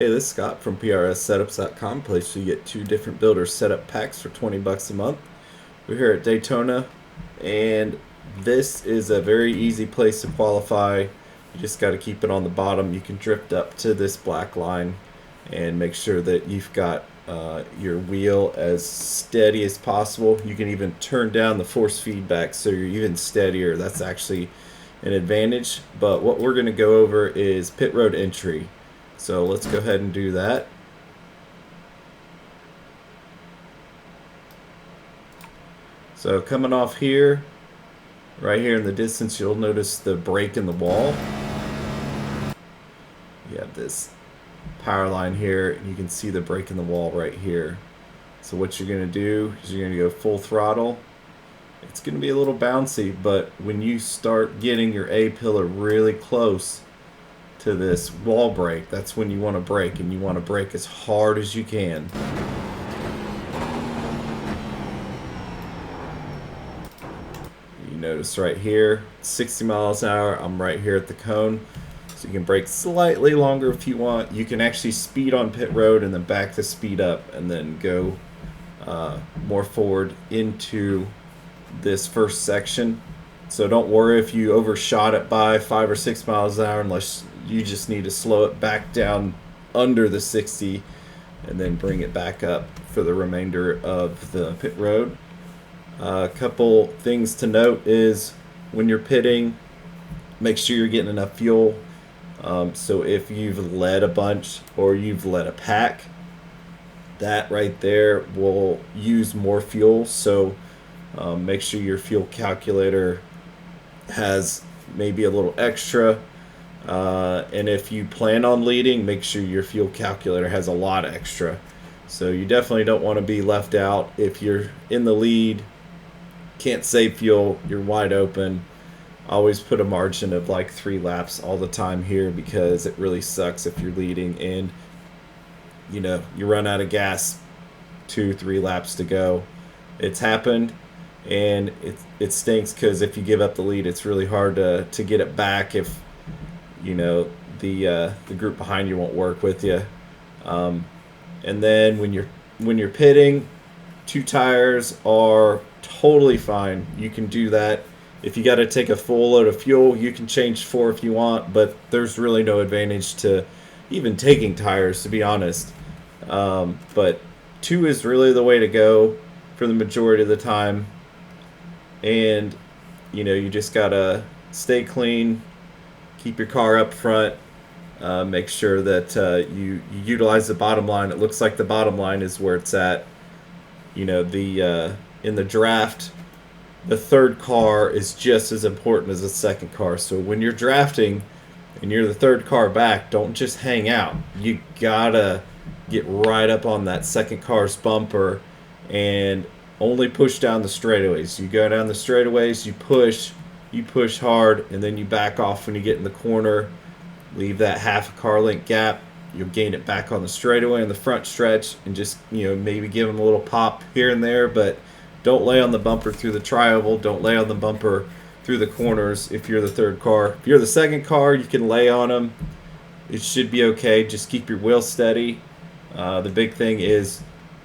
Hey, this is Scott from PRSSetups.com, place where you get 2 different builder setup packs for 20 bucks a month. We're here at Daytona, and this is a very easy place to qualify. You just got to keep it on the bottom. You can drift up to this black line and make sure that you've got your wheel as steady as possible. You can even turn down the force feedback so you're even steadier. That's actually an advantage. But what we're going to go over is pit road entry. So let's go ahead and do that. So coming off here, right here in the distance, you'll notice the break in the wall. You have this power line here, and you can see the break in the wall right here. So what you're going to do is you're going to go full throttle. It's going to be a little bouncy, but when you start getting your A-pillar really close to this wall break, that's when you want to brake, and you want to brake as hard as you can. You notice right here, 60 miles an hour, I'm right here at the cone, so you can brake slightly longer if you want. You can actually speed on pit road and then back the speed up and then go more forward into this first section. So don't worry if you overshot it by 5 or 6 miles an hour, unless you just need to slow it back down under the 60 and then bring it back up for the remainder of the pit road. A couple things to note is when you're pitting, make sure you're getting enough fuel. So if you've led a bunch or you've led a pack, that right there will use more fuel. So make sure your fuel calculator has maybe a little extra, and if you plan on leading, make sure your fuel calculator has a lot extra. So you definitely don't want to be left out. If you're in the lead, can't save fuel, you're wide open, always put a margin of like 3 laps all the time here, because it really sucks if you're leading and you run out of gas 2-3 laps to go. It's happened. And it stinks, because if you give up the lead, it's really hard to get it back if the group behind you won't work with you. And then when you're pitting, 2 tires are totally fine. You can do that. If you got to take a full load of fuel, you can change 4 if you want, but there's really no advantage to even taking tires, to be honest. But 2 is really the way to go for the majority of the time. And you just gotta stay clean, keep your car up front, make sure that you utilize the bottom line. It looks like the bottom line is where it's at. In the draft, the third car is just as important as the second car. So when you're drafting and you're the third car back, don't just hang out. You gotta get right up on that second car's bumper and only push down the straightaways. You go down the straightaways, you push hard, and then you back off when you get in the corner. Leave that half a car length gap. You'll gain it back on the straightaway in the front stretch, and just maybe give them a little pop here and there, but don't lay on the bumper through the tri-oval. Don't lay on the bumper through the corners if you're the third car. If you're the second car, you can lay on them. It should be okay. Just keep your wheel steady. The big thing is,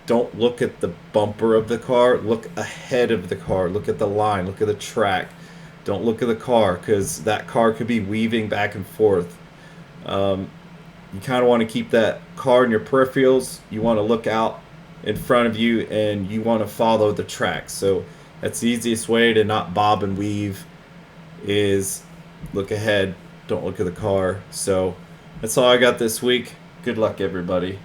don't look at the bumper of the car. Look ahead of the car. Look at the line. Look at the track. Don't look at the car, because that car could be weaving back and forth. You kind of want to keep that car in your peripherals. You want to look out in front of you, and you want to follow the track. So that's the easiest way to not bob and weave, is look ahead. Don't look at the car. So that's all I got this week. Good luck, everybody.